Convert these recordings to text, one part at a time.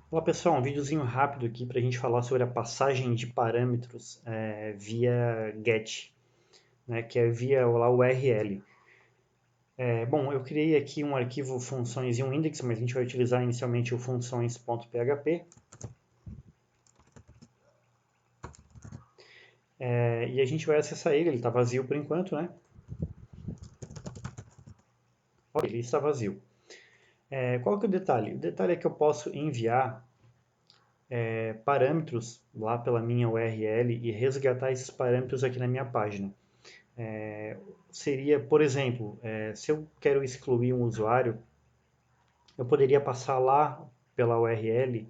Olá pessoal, um videozinho rápido aqui para a gente falar sobre a passagem de parâmetros via GET, né, que é via lá, o URL. Bom, eu criei aqui um arquivo funções e um index, mas a gente vai utilizar inicialmente o funções.php. E a gente vai acessar ele está vazio por enquanto, né? Ok, ele está vazio. Qual que é o detalhe? O detalhe é que eu posso enviar parâmetros lá pela minha URL e resgatar esses parâmetros aqui na minha página. Seria, por exemplo, se eu quero excluir um usuário, eu poderia passar lá pela URL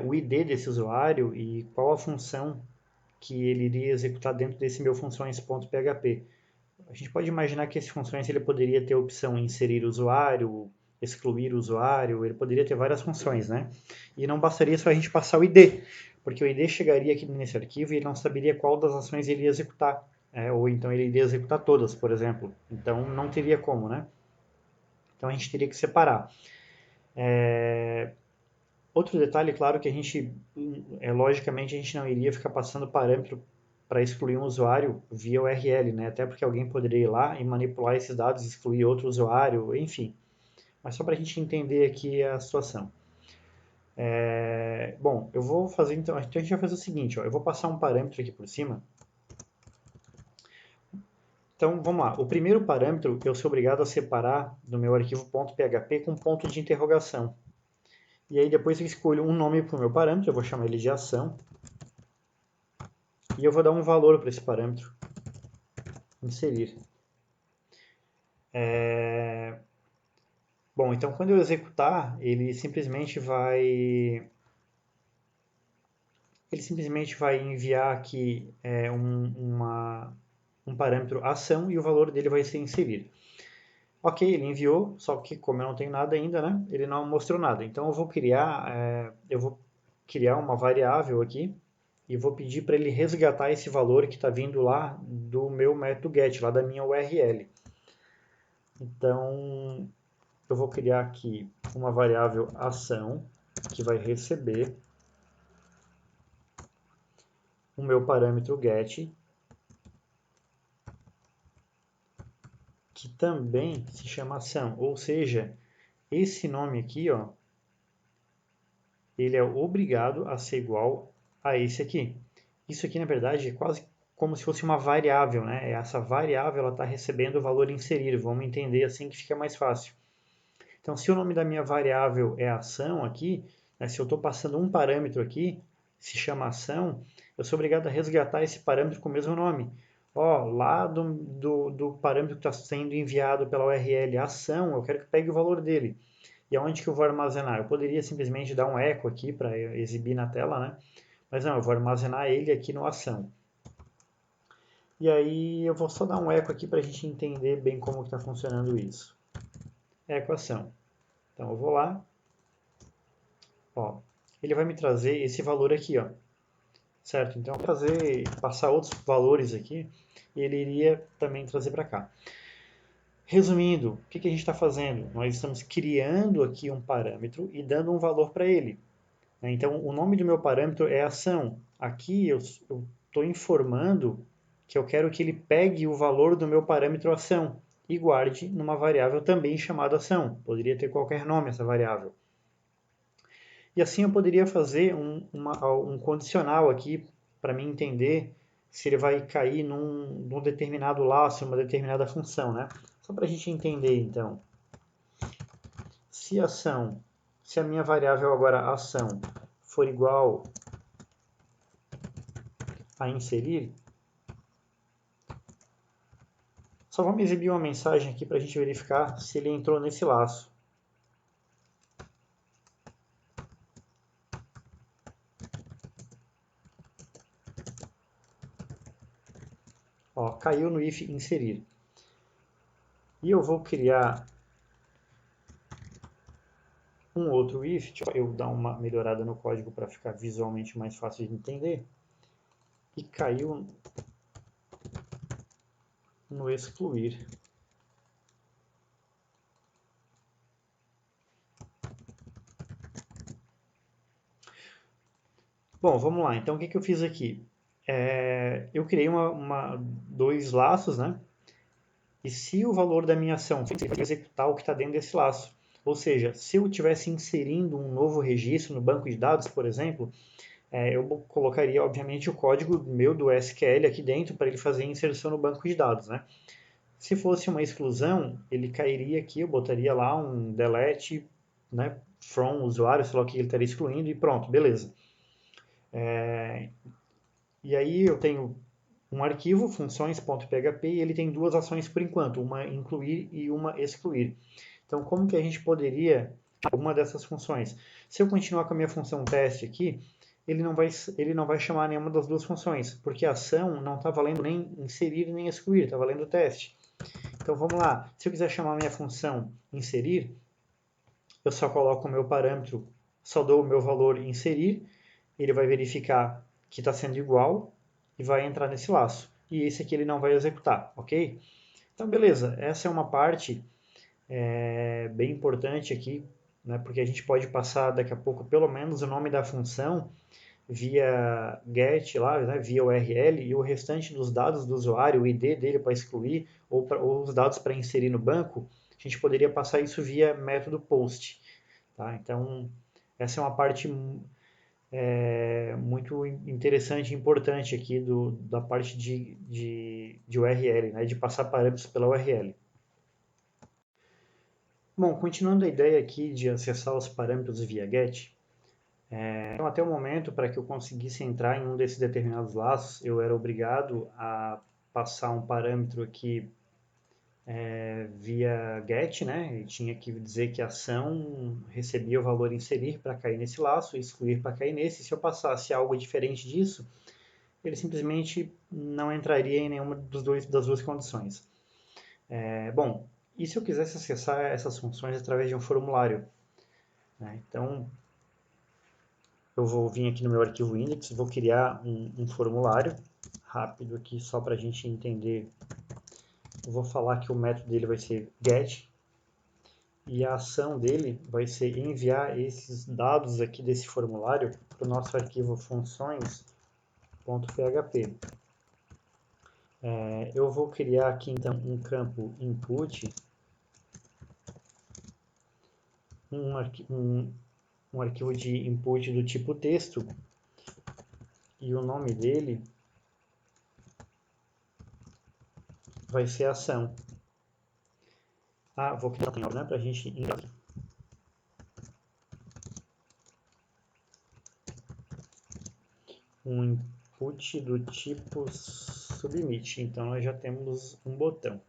o ID desse usuário e qual a função que ele iria executar dentro desse meu funções.php. A gente pode imaginar que esse funções ele poderia ter a opção inserir usuário, excluir usuário, ele poderia ter várias funções, né? E não bastaria só a gente passar o ID, porque o ID chegaria aqui nesse arquivo e ele não saberia qual das ações ele ia executar. Ou então ele iria executar todas, por exemplo. Então não teria como, né? Então a gente teria que separar. Outro detalhe, claro, que a gente, logicamente, a gente não iria ficar passando parâmetro para excluir um usuário via URL, né? Até porque alguém poderia ir lá e manipular esses dados, excluir outro usuário, enfim. Mas só para a gente entender aqui a situação. Bom, eu vou fazer então a gente vai fazer o seguinte, ó, eu vou passar um parâmetro aqui por cima. Então vamos lá, o primeiro parâmetro eu sou obrigado a separar do meu arquivo .php com ponto de interrogação. E aí depois eu escolho um nome para o meu parâmetro, eu vou chamar ele de ação. E eu vou dar um valor para esse parâmetro, inserir. Bom, então quando eu executar, ele simplesmente vai enviar aqui um parâmetro ação e o valor dele vai ser inserir. Ok, ele enviou, só que como eu não tenho nada ainda, né, ele não mostrou nada. Então eu vou criar uma variável aqui e vou pedir para ele resgatar esse valor que está vindo lá do meu método get, lá da minha URL. Então, eu vou criar aqui uma variável ação que vai receber o meu parâmetro get, que também se chama ação, ou seja, esse nome aqui, ó, ele é obrigado a ser igual a esse aqui. Isso aqui, na verdade, é quase como se fosse uma variável, né? Essa variável está recebendo o valor inserido. Vamos entender assim que fica mais fácil. Então, se o nome da minha variável é ação aqui, né, se eu estou passando um parâmetro aqui, se chama ação, eu sou obrigado a resgatar esse parâmetro com o mesmo nome. Ó, lá do parâmetro que está sendo enviado pela URL ação, eu quero que pegue o valor dele. E aonde que eu vou armazenar? Eu poderia simplesmente dar um eco aqui para exibir na tela, né? Mas não, eu vou armazenar ele aqui no ação. E aí eu vou só dar um eco aqui para a gente entender bem como está funcionando isso. Eco ação. Então eu vou lá, ó, ele vai me trazer esse valor aqui, ó, certo? Então eu vou passar outros valores aqui e ele iria também trazer para cá. Resumindo, o que a gente está fazendo? Nós estamos criando aqui um parâmetro e dando um valor para ele. Então, o nome do meu parâmetro é ação. Aqui eu estou informando que eu quero que ele pegue o valor do meu parâmetro ação e guarde numa variável também chamada ação. Poderia ter qualquer nome essa variável. E assim eu poderia fazer um condicional aqui para mim entender se ele vai cair num determinado laço, uma determinada função, né? Só para a gente entender então. Se ação, se a minha variável agora ação for igual a inserir, só vamos exibir uma mensagem aqui para a gente verificar se ele entrou nesse laço. Ó, caiu no if inserir. E eu vou criar um outro if, deixa eu dar uma melhorada no código para ficar visualmente mais fácil de entender. E caiu no excluir. Bom, vamos lá. Então, o que que eu fiz aqui? Eu criei dois laços, né? E se o valor da minha ação for executar o que está dentro desse laço, ou seja, se eu estivesse inserindo um novo registro no banco de dados, por exemplo, eu colocaria, obviamente, o código meu do SQL aqui dentro para ele fazer a inserção no banco de dados, né? Se fosse uma exclusão, ele cairia aqui, eu botaria lá um delete, né, from usuário, sei lá o que ele estaria excluindo e pronto, beleza. E aí eu tenho um arquivo, funções.php, e ele tem duas ações por enquanto, uma incluir e uma excluir. Então, como que a gente poderia uma dessas funções? Se eu continuar com a minha função teste aqui, ele não vai chamar nenhuma das duas funções, porque a ação não está valendo nem inserir nem excluir, está valendo teste. Então vamos lá, se eu quiser chamar a minha função inserir, eu só coloco o meu parâmetro, só dou o meu valor inserir, ele vai verificar que está sendo igual e vai entrar nesse laço. E esse aqui ele não vai executar, ok? Então beleza, essa é uma parte bem importante aqui, né, porque a gente pode passar daqui a pouco pelo menos o nome da função via get lá, né, via URL e o restante dos dados do usuário, o ID dele para excluir ou os dados para inserir no banco, a gente poderia passar isso via método post. Tá? Então, essa é uma parte muito interessante e importante aqui da parte de URL, né, de passar parâmetros pela URL. Bom, continuando a ideia aqui de acessar os parâmetros via GET, então até o momento, para que eu conseguisse entrar em um desses determinados laços, eu era obrigado a passar um parâmetro aqui via GET, né? E tinha que dizer que a ação recebia o valor inserir para cair nesse laço, excluir para cair nesse. Se eu passasse algo diferente disso, ele simplesmente não entraria em nenhuma das duas condições. Bom, e se eu quisesse acessar essas funções através de um formulário? Né? Então, eu vou vir aqui no meu arquivo index, vou criar um formulário rápido aqui só para a gente entender. Eu vou falar que o método dele vai ser get e a ação dele vai ser enviar esses dados aqui desse formulário para o nosso arquivo funções.php. Eu vou criar aqui então um campo input, um arquivo de input do tipo texto e o nome dele vai ser ação. Vou criar um para a gente entender. Um input do tipo submit. Então nós já temos um botão.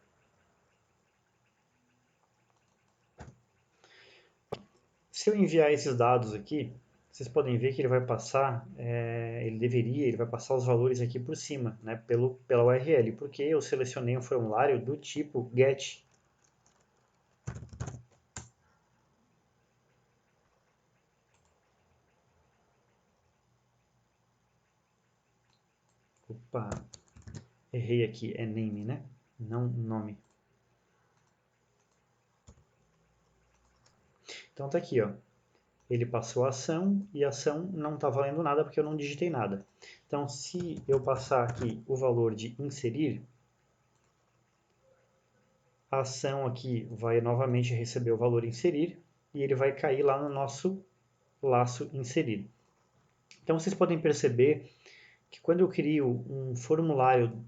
Se eu enviar esses dados aqui, vocês podem ver que ele vai passar, ele vai passar os valores aqui por cima, né, pela URL, porque eu selecionei um formulário do tipo get. Opa, errei aqui, é name, né? Não nome. Então tá aqui, ó. Ele passou a ação e a ação não está valendo nada porque eu não digitei nada. Então, se eu passar aqui o valor de inserir, a ação aqui vai novamente receber o valor inserir e ele vai cair lá no nosso laço inserir. Então, vocês podem perceber que quando eu crio um formulário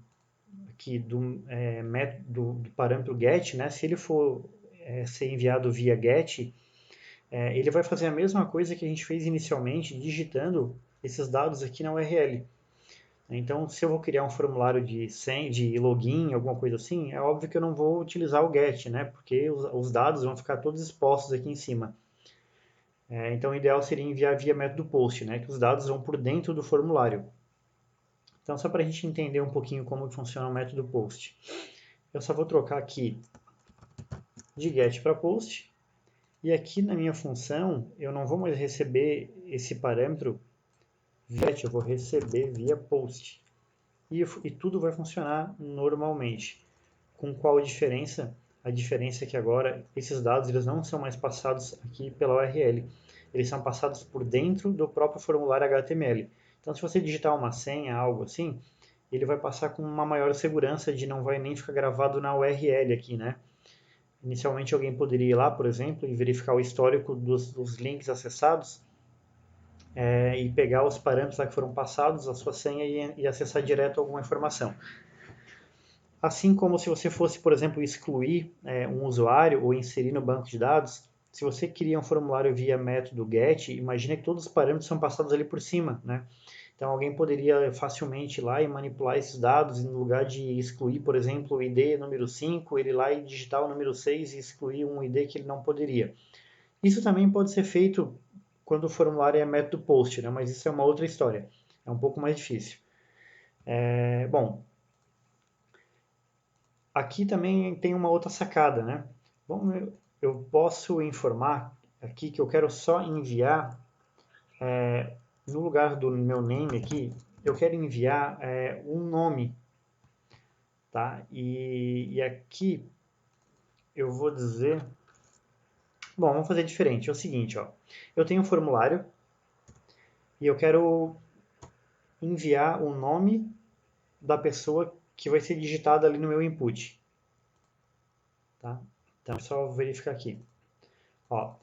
aqui do parâmetro get, né, se ele for ser enviado via get, ele vai fazer a mesma coisa que a gente fez inicialmente, digitando esses dados aqui na URL. Então, se eu vou criar um formulário de login, alguma coisa assim, é óbvio que eu não vou utilizar o get, né? Porque os dados vão ficar todos expostos aqui em cima. Então, o ideal seria enviar via método post, né? Que os dados vão por dentro do formulário. Então, só para a gente entender um pouquinho como funciona o método post. Eu só vou trocar aqui de get para post. E aqui na minha função, eu não vou mais receber esse parâmetro get, eu vou receber via post. E tudo vai funcionar normalmente. Com qual diferença? A diferença é que agora esses dados eles não são mais passados aqui pela URL. Eles são passados por dentro do próprio formulário HTML. Então, se você digitar uma senha, algo assim, ele vai passar com uma maior segurança de não vai nem ficar gravado na URL aqui, né? Inicialmente alguém poderia ir lá, por exemplo, e verificar o histórico dos links acessados e pegar os parâmetros lá que foram passados, a sua senha e acessar direto alguma informação. Assim como se você fosse, por exemplo, excluir um usuário ou inserir no banco de dados, se você cria um formulário via método GET, imagina que todos os parâmetros são passados ali por cima, né? Então alguém poderia facilmente ir lá e manipular esses dados, e no lugar de excluir, por exemplo, o ID número 5, ele ir lá e digitar o número 6 e excluir um ID que ele não poderia. Isso também pode ser feito quando o formulário é método POST, né? Mas isso é uma outra história, é um pouco mais difícil. Bom, aqui também tem uma outra sacada, né? Bom, eu posso informar aqui que eu quero só enviar, no lugar do meu name aqui, eu quero enviar um nome, tá? E aqui eu vou dizer... Bom, vamos fazer diferente. É o seguinte, ó. Eu tenho um formulário e eu quero enviar o nome da pessoa que vai ser digitada ali no meu input, tá? Então, é só verificar aqui. Ó,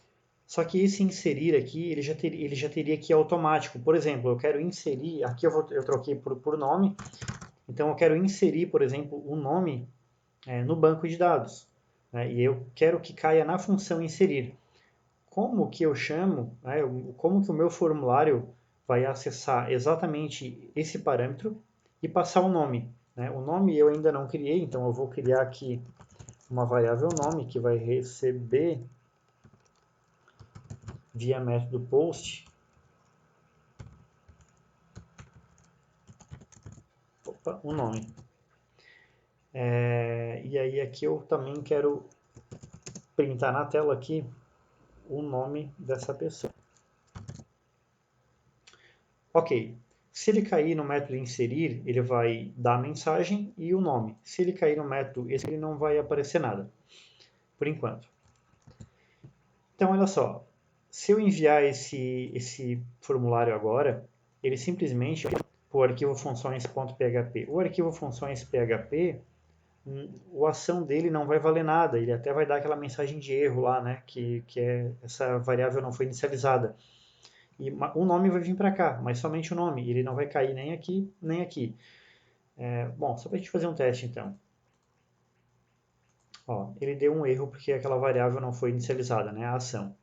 só que esse inserir aqui, ele já teria que ir automático. Por exemplo, eu quero inserir, aqui eu troquei por nome, então eu quero inserir, por exemplo, um nome no banco de dados, né? E eu quero que caia na função inserir. Como que eu chamo, né? Como que o meu formulário vai acessar exatamente esse parâmetro e passar o nome, né? O nome eu ainda não criei, então eu vou criar aqui uma variável nome que vai receber via método post o nome. E aí aqui eu também quero printar na tela aqui o nome dessa pessoa. Ok, se ele cair no método inserir, ele vai dar a mensagem e o nome. Se ele cair no método ele não vai aparecer nada, por enquanto. Então, olha só, se eu enviar esse formulário agora, ele simplesmente o arquivo funções.php. O arquivo funções.php, a ação dele não vai valer nada, ele até vai dar aquela mensagem de erro lá, né, que essa variável não foi inicializada. E o nome vai vir para cá, mas somente o nome, ele não vai cair nem aqui, nem aqui. Bom, só para a gente fazer um teste então. Ó, ele deu um erro porque aquela variável não foi inicializada, né, a ação.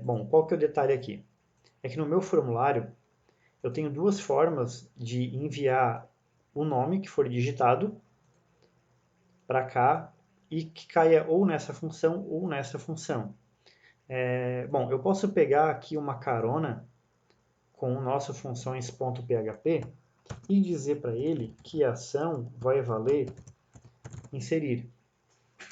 Bom, qual que é o detalhe aqui? É que no meu formulário eu tenho duas formas de enviar o nome que for digitado para cá e que caia ou nessa função ou nessa função. Bom, eu posso pegar aqui uma carona com o nosso funções.php e dizer para ele que a ação vai valer inserir.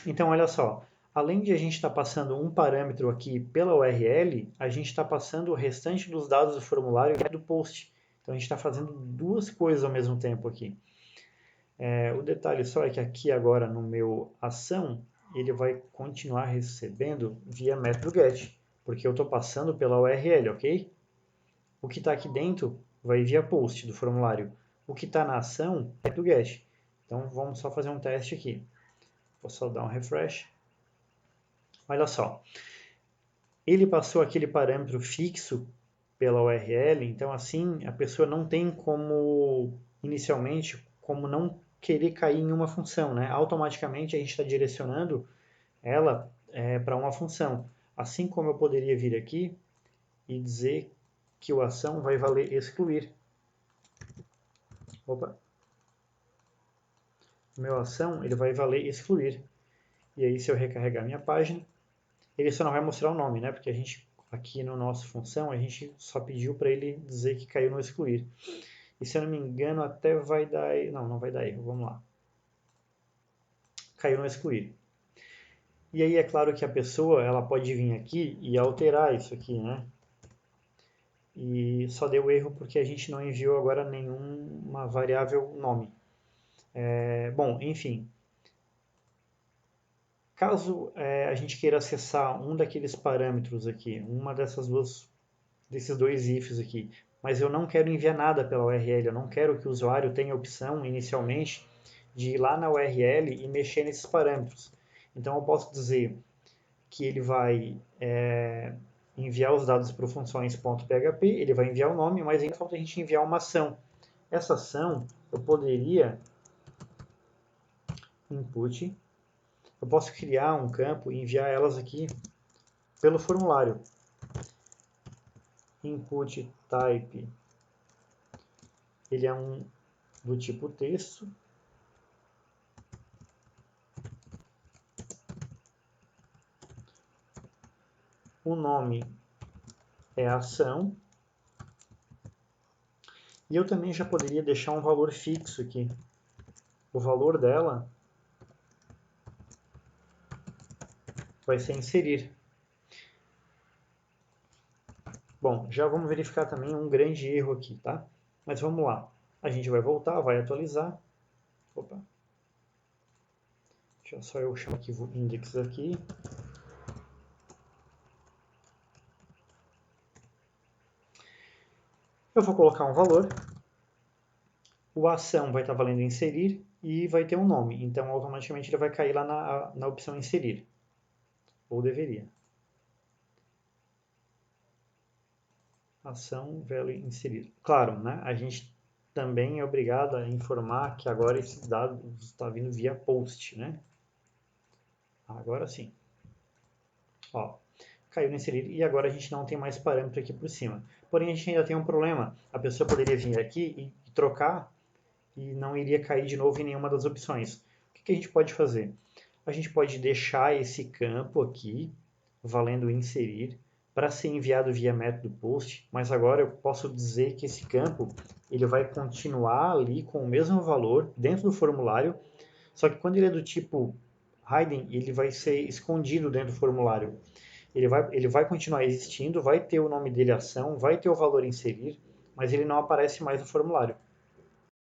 Então, olha só, além de a gente estar passando um parâmetro aqui pela URL, a gente está passando o restante dos dados do formulário do post. Então, a gente está fazendo duas coisas ao mesmo tempo aqui. O detalhe só é que aqui agora no meu ação, ele vai continuar recebendo via método get, porque eu estou passando pela URL, ok? O que está aqui dentro vai via post do formulário. O que está na ação é do get. Então vamos só fazer um teste aqui. Vou só dar um refresh. Olha só. Ele passou aquele parâmetro fixo pela URL, então assim a pessoa não tem como, inicialmente, como não querer cair em uma função, né? Automaticamente a gente está direcionando ela para uma função. Assim como eu poderia vir aqui e dizer que o ação vai valer excluir. Opa. O meu ação ele vai valer excluir. E aí se eu recarregar minha página, ele só não vai mostrar o nome, né? Porque a gente aqui no nosso função a gente só pediu para ele dizer que caiu no excluir. E se eu não me engano até vai dar, não vai dar erro. Vamos lá. Caiu no excluir. E aí é claro que a pessoa ela pode vir aqui e alterar isso aqui, né? E só deu erro porque a gente não enviou agora nenhuma variável nome. Bom, enfim, caso a gente queira acessar um daqueles parâmetros aqui, uma desses dois ifs aqui, mas eu não quero enviar nada pela URL, eu não quero que o usuário tenha a opção inicialmente de ir lá na URL e mexer nesses parâmetros. Então eu posso dizer que ele vai enviar os dados para o funções.php, ele vai enviar o nome, mas ainda falta a gente enviar uma ação. Essa ação eu poderia input, eu posso criar um campo e enviar elas aqui pelo formulário. Input type, ele é do tipo texto. O nome é ação. E eu também já poderia deixar um valor fixo aqui. O valor dela vai ser inserir. Bom, já vamos verificar também um grande erro aqui, tá? Mas vamos lá. A gente vai voltar, vai atualizar. Opa. Deixa só eu chamar aqui o index aqui. Eu vou colocar um valor. O ação vai estar valendo inserir e vai ter um nome. Então, automaticamente ele vai cair lá na opção inserir. Ou deveria. Ação, value inserir. Claro, né? A gente também é obrigado a informar que agora esse dado está vindo via post, né? Agora sim. Ó, caiu no inserir e agora a gente não tem mais parâmetro aqui por cima. Porém, a gente ainda tem um problema. A pessoa poderia vir aqui e trocar e não iria cair de novo em nenhuma das opções. O que a gente pode fazer? A gente pode deixar esse campo aqui, valendo inserir, para ser enviado via método post, mas agora eu posso dizer que esse campo ele vai continuar ali com o mesmo valor dentro do formulário, só que quando ele é do tipo hidden, ele vai ser escondido dentro do formulário. Ele vai continuar existindo, vai ter o nome dele ação, vai ter o valor inserir, mas ele não aparece mais no formulário.